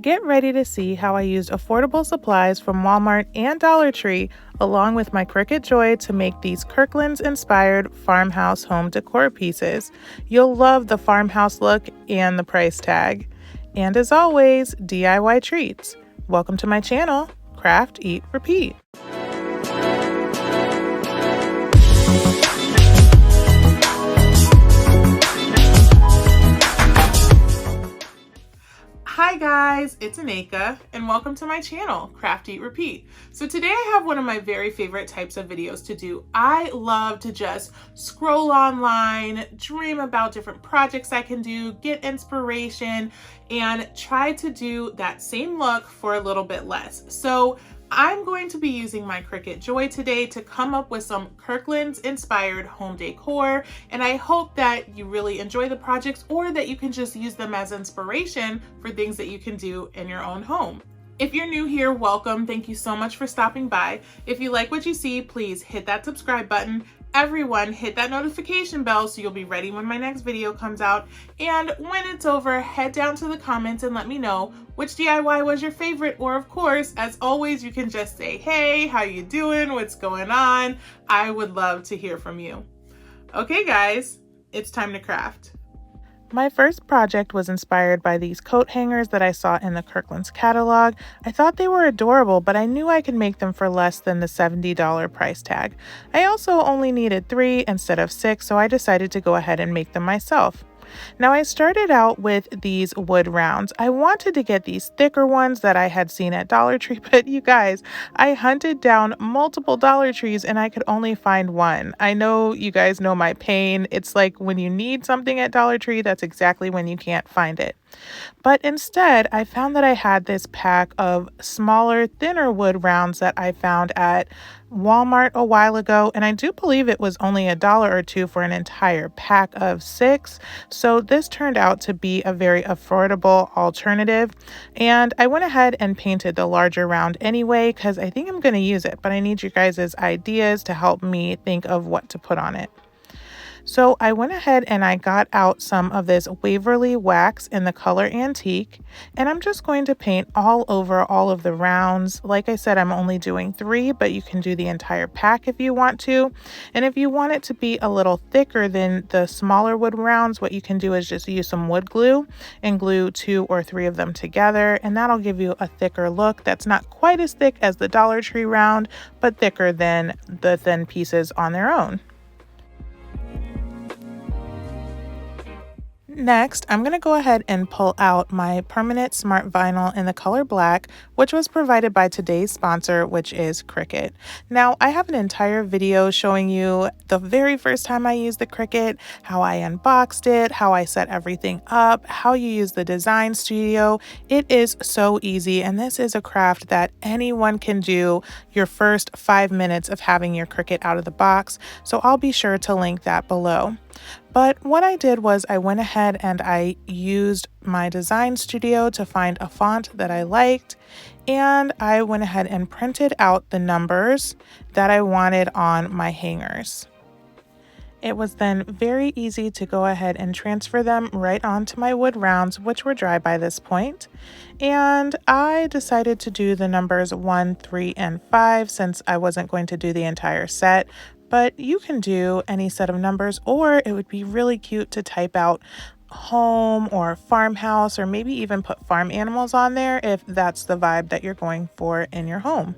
Get ready to see how I used affordable supplies from Walmart and Dollar Tree along with my Cricut Joy to make these Kirklands inspired farmhouse home decor pieces. You'll love the farmhouse look and the price tag. And as always, DIY treats. Welcome to my channel, Craft, Eat, Repeat. Hi guys, it's Aneka and welcome to my channel, Craft, Eat, Repeat. So today I have one of my very favorite types of videos to do. I love to just scroll online, dream about different projects I can do, get inspiration, and try to do that same look for a little bit less. So I'm going to be using my Cricut Joy today to come up with some Kirklands inspired home decor, and I hope that you really enjoy the projects or that you can just use them as inspiration for things that you can do in your own home. If you're new here, welcome. Thank you so much for stopping by. If you like what you see, please hit that subscribe button. Everyone, hit that notification bell so you'll be ready when my next video comes out. And when it's over, head down to the comments and let me know which DIY was your favorite, or of course, as always, you can just say, hey, how you doing? What's going on? I would love to hear from you. Okay guys, it's time to craft. My first project was inspired by these coat hangers that I saw in the Kirklands catalog. I thought they were adorable, but I knew I could make them for less than the $70 price tag. I also only needed 3 instead of 6, so I decided to go ahead and make them myself. Now I started out with these wood rounds. I wanted to get these thicker ones that I had seen at Dollar Tree, but you guys, I hunted down multiple Dollar Trees and I could only find one. I know you guys know my pain. It's like when you need something at Dollar Tree, that's exactly when you can't find it. But instead, I found that I had this pack of smaller, thinner wood rounds that I found at Walmart a while ago, and I do believe it was only $1 or $2 for an entire pack of 6. So this turned out to be a very affordable alternative, and I went ahead and painted the larger round anyway because I think I'm going to use it, but I need you guys' ideas to help me think of what to put on it. So I went ahead and I got out some of this Waverly wax in the color Antique, and I'm just going to paint all over all of the rounds. Like I said, I'm only doing 3, but you can do the entire pack if you want to. And if you want it to be a little thicker than the smaller wood rounds, what you can do is just use some wood glue and glue 2 or 3 of them together, and that'll give you a thicker look that's not quite as thick as the Dollar Tree round, but thicker than the thin pieces on their own. Next, I'm going to go ahead and pull out my permanent smart vinyl in the color black, which was provided by today's sponsor, which is Cricut. Now, I have an entire video showing you the very first time I used the Cricut, how I unboxed it, how I set everything up, how you use the design studio. It is so easy, and this is a craft that anyone can do your first 5 minutes of having your Cricut out of the box, so I'll be sure to link that below. But what I did was I went ahead and I used my design studio to find a font that I liked, and I went ahead and printed out the numbers that I wanted on my hangers. It was then very easy to go ahead and transfer them right onto my wood rounds, which were dry by this point. And I decided to do the numbers 1, 3, and 5 since I wasn't going to do the entire set. But you can do any set of numbers, or it would be really cute to type out home or farmhouse, or maybe even put farm animals on there if that's the vibe that you're going for in your home.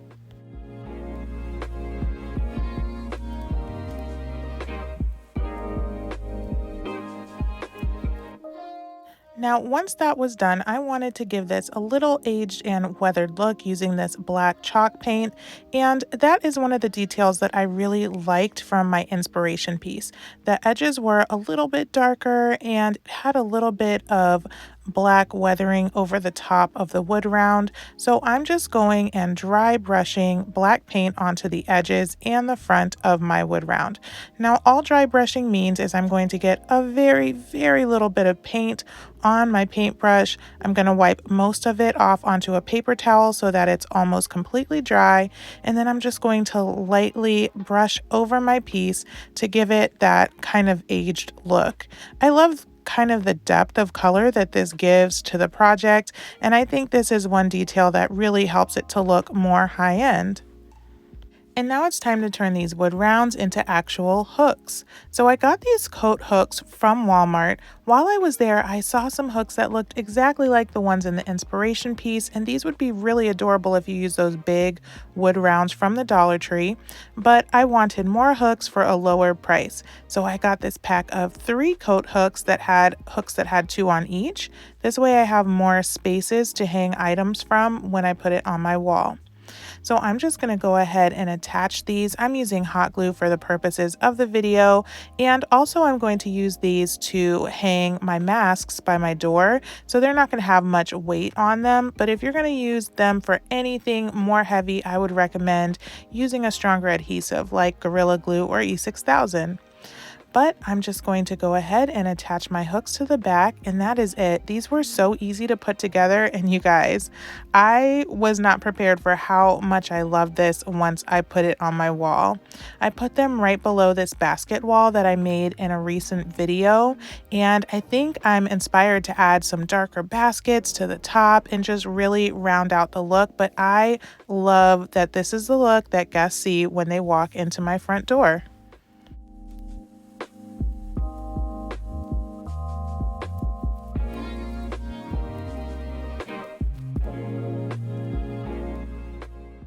Now, once that was done, I wanted to give this a little aged and weathered look using this black chalk paint, and that is one of the details that I really liked from my inspiration piece. The edges were a little bit darker and had a little bit of black weathering over the top of the wood round, so I'm just going and dry brushing black paint onto the edges and the front of my wood round. Now, all dry brushing means is I'm going to get a very, very little bit of paint on my paintbrush. I'm going to wipe most of it off onto a paper towel so that it's almost completely dry, and then I'm just going to lightly brush over my piece to give it that kind of aged look. I love kind of the depth of color that this gives to the project, and I think this is one detail that really helps it to look more high-end. And now it's time to turn these wood rounds into actual hooks. So I got these coat hooks from Walmart. While I was there, I saw some hooks that looked exactly like the ones in the inspiration piece, and these would be really adorable if you use those big wood rounds from the Dollar Tree. But I wanted more hooks for a lower price. So I got this pack of 3 coat hooks that had 2 on each. This way I have more spaces to hang items from when I put it on my wall. So I'm just going to go ahead and attach these. I'm using hot glue for the purposes of the video, and also I'm going to use these to hang my masks by my door, so they're not going to have much weight on them. But if you're going to use them for anything more heavy, I would recommend using a stronger adhesive like Gorilla Glue or E6000. But I'm just going to go ahead and attach my hooks to the back, and that is it. These were so easy to put together, and you guys, I was not prepared for how much I loved this once I put it on my wall. I put them right below this basket wall that I made in a recent video, and I think I'm inspired to add some darker baskets to the top and just really round out the look. But I love that this is the look that guests see when they walk into my front door.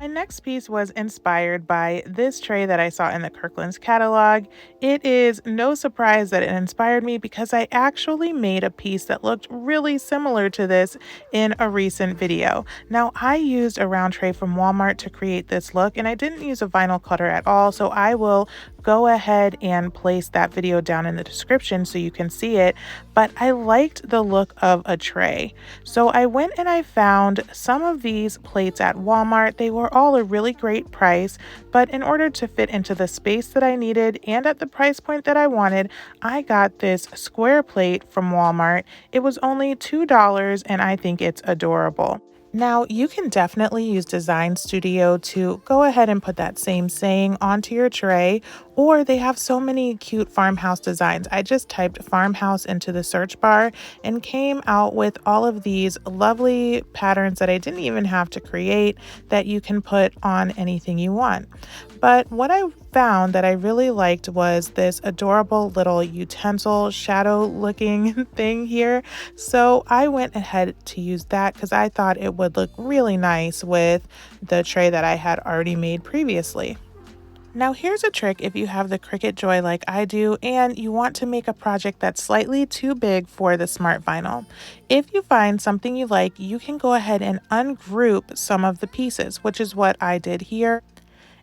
My next piece was inspired by this tray that I saw in the Kirklands catalog. It is no surprise that it inspired me because I actually made a piece that looked really similar to this in a recent video. Now, I used a round tray from Walmart to create this look, and I didn't use a vinyl cutter at all, so I will go ahead and place that video down in the description so you can see it. But I liked the look of a tray, so I went and I found some of these plates at Walmart. They were all a really great price, but in order to fit into the space that I needed and at the price point that I wanted, I got this square plate from Walmart. It was only $2, and I think it's adorable. Now, you can definitely use Design Studio to go ahead and put that same saying onto your tray, or they have so many cute farmhouse designs. I just typed farmhouse into the search bar and came out with all of these lovely patterns that I didn't even have to create that you can put on anything you want. But what I found that I really liked was this adorable little utensil shadow looking thing here. So I went ahead to use that because I thought it would look really nice with the tray that I had already made previously. Now here's a trick if you have the Cricut Joy like I do and you want to make a project that's slightly too big for the smart vinyl. If you find something you like, you can go ahead and ungroup some of the pieces, which is what I did here.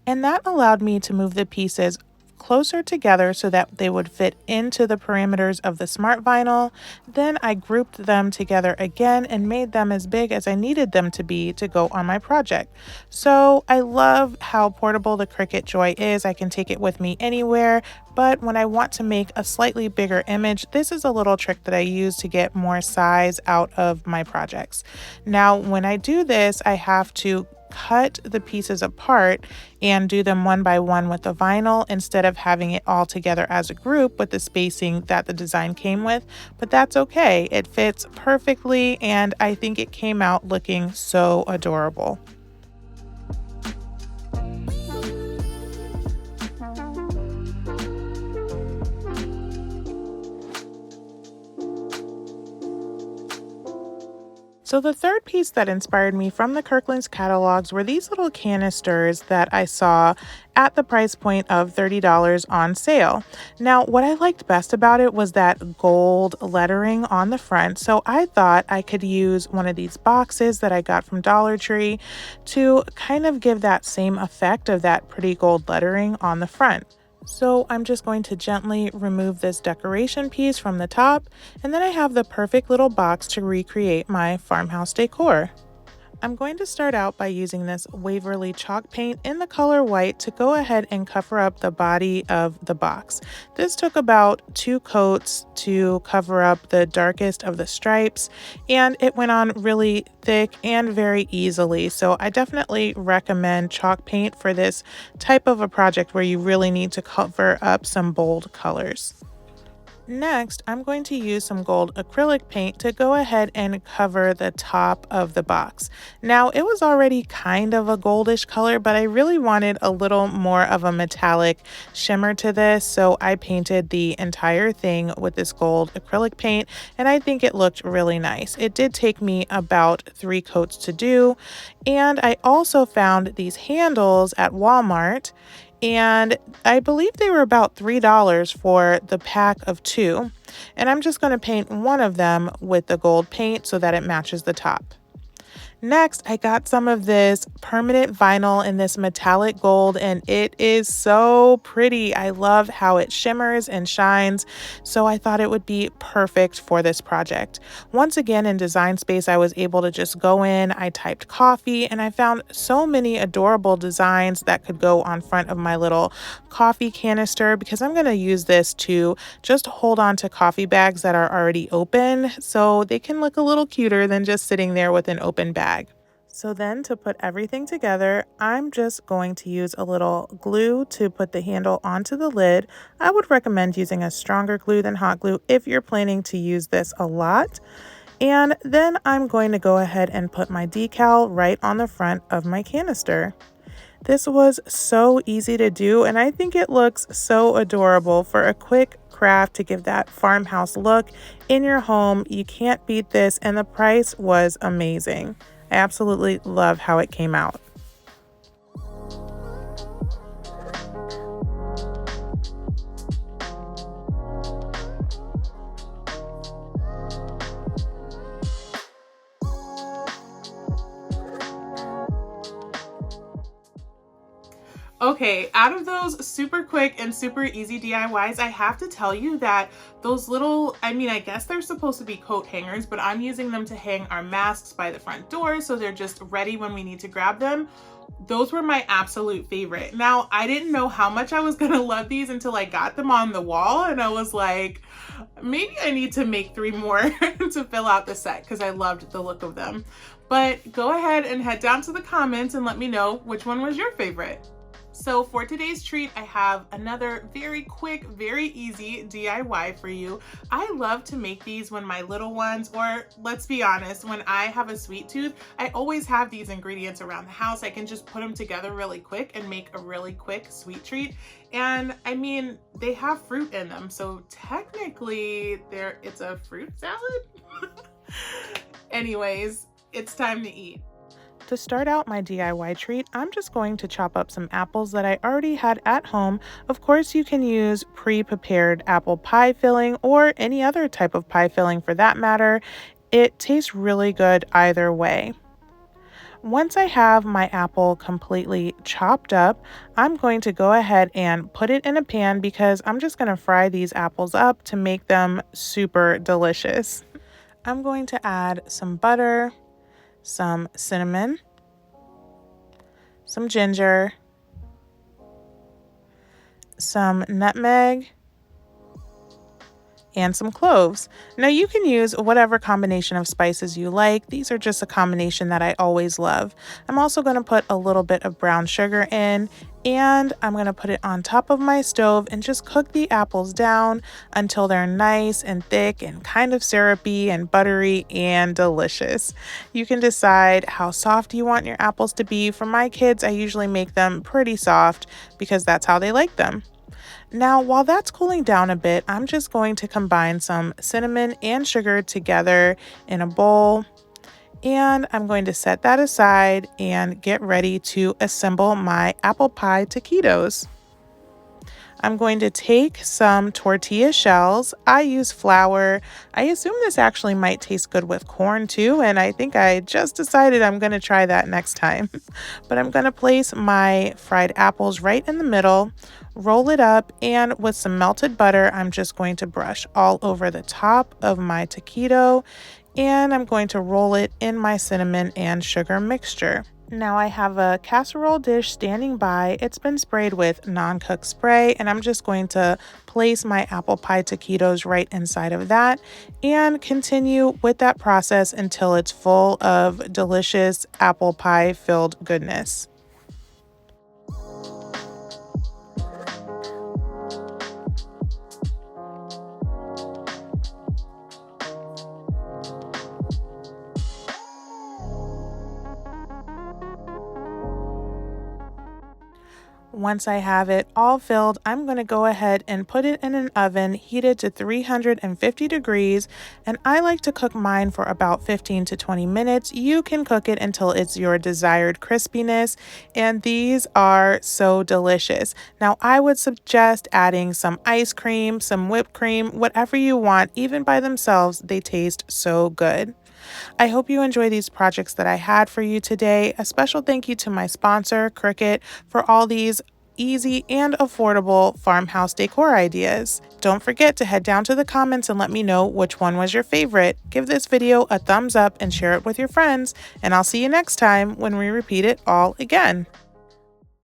And that allowed me to move the pieces closer together so that they would fit into the parameters of the smart vinyl. Then I grouped them together again and made them as big as I needed them to be to go on my project. So I love how portable the Cricut Joy is. I can take it with me anywhere, but when I want to make a slightly bigger image, this is a little trick that I use to get more size out of my projects. Now, when I do this, I have to cut the pieces apart and do them one by one with the vinyl instead of having it all together as a group with the spacing that the design came with. But that's okay. It fits perfectly, and I think it came out looking so adorable. So the third piece that inspired me from the Kirklands catalogs were these little canisters that I saw at the price point of $30 on sale. Now, what I liked best about it was that gold lettering on the front. So I thought I could use one of these boxes that I got from Dollar Tree to kind of give that same effect of that pretty gold lettering on the front. So I'm just going to gently remove this decoration piece from the top, and then I have the perfect little box to recreate my farmhouse decor. I'm going to start out by using this Waverly chalk paint in the color white to go ahead and cover up the body of the box. This took about 2 coats to cover up the darkest of the stripes, and it went on really thick and very easily. So I definitely recommend chalk paint for this type of a project where you really need to cover up some bold colors. Next, I'm going to use some gold acrylic paint to go ahead and cover the top of the box. Now, it was already kind of a goldish color, but I really wanted a little more of a metallic shimmer to this, so I painted the entire thing with this gold acrylic paint, and I think it looked really nice. It did take me about 3 coats to do, and I also found these handles at Walmart, and I believe they were about $3 for the pack of 2. And I'm just going to paint one of them with the gold paint so that it matches the top. Next, I got some of this permanent vinyl in this metallic gold, and it is so pretty. I love how it shimmers and shines, so I thought it would be perfect for this project. Once again, in Design Space, I was able to just go in, I typed coffee, and I found so many adorable designs that could go on front of my little coffee canister, because I'm going to use this to just hold on to coffee bags that are already open, so they can look a little cuter than just sitting there with an open bag. So then, to put everything together, I'm just going to use a little glue to put the handle onto the lid. I would recommend using a stronger glue than hot glue if you're planning to use this a lot. And then I'm going to go ahead and put my decal right on the front of my canister. This was so easy to do, and I think it looks so adorable for a quick craft to give that farmhouse look in your home. You can't beat this, and the price was amazing. I absolutely love how it came out. Okay, out of those super quick and super easy DIYs, I have to tell you that those little, I guess they're supposed to be coat hangers, but I'm using them to hang our masks by the front door so they're just ready when we need to grab them. Those were my absolute favorite. Now, I didn't know how much I was gonna love these until I got them on the wall, and I was like, maybe I need to make 3 more to fill out the set because I loved the look of them. But go ahead and head down to the comments and let me know which one was your favorite. So for today's treat, I have another very quick, very easy DIY for you. I love to make these when my little ones, or let's be honest, when I have a sweet tooth, I always have these ingredients around the house. I can just put them together really quick and make a really quick sweet treat. And they have fruit in them, so technically it's a fruit salad. Anyways, it's time to eat. To start out my DIY treat, I'm just going to chop up some apples that I already had at home. Of course, you can use pre-prepared apple pie filling or any other type of pie filling for that matter. It tastes really good either way. Once I have my apple completely chopped up, I'm going to go ahead and put it in a pan because I'm just going to fry these apples up to make them super delicious. I'm going to add some butter, some cinnamon, some ginger, some nutmeg, and some cloves. Now you can use whatever combination of spices you like. These are just a combination that I always love. I'm also going to put a little bit of brown sugar in, and I'm going to put it on top of my stove and just cook the apples down until they're nice and thick and kind of syrupy and buttery and delicious. You can decide how soft you want your apples to be. For my kids, I usually make them pretty soft because that's how they like them. Now, while that's cooling down a bit, I'm just going to combine some cinnamon and sugar together in a bowl. And I'm going to set that aside and get ready to assemble my apple pie taquitos. I'm going to take some tortilla shells. I use flour. I assume this actually might taste good with corn too, and I think I just decided I'm going to try that next time. But I'm going to place my fried apples right in the middle, roll it up, and with some melted butter, I'm just going to brush all over the top of my taquito, and I'm going to roll it in my cinnamon and sugar mixture. Now I have a casserole dish standing by. It's been sprayed with non-cook spray, and I'm just going to place my apple pie taquitos right inside of that and continue with that process until it's full of delicious apple pie filled goodness. once I have it all filled, I'm going to go ahead and put it in an oven heated to 350 degrees, and I like to cook mine for about 15 to 20 minutes. You can cook it until it's your desired crispiness, and these are so delicious. Now, I would suggest adding some ice cream, some whipped cream, whatever you want. Even by themselves, they taste so good. I hope you enjoy these projects that I had for you today. A special thank you to my sponsor, Cricut, for all these easy and affordable farmhouse decor ideas. Don't forget to head down to the comments and let me know which one was your favorite. Give this video a thumbs up and share it with your friends, and I'll see you next time when we repeat it all again.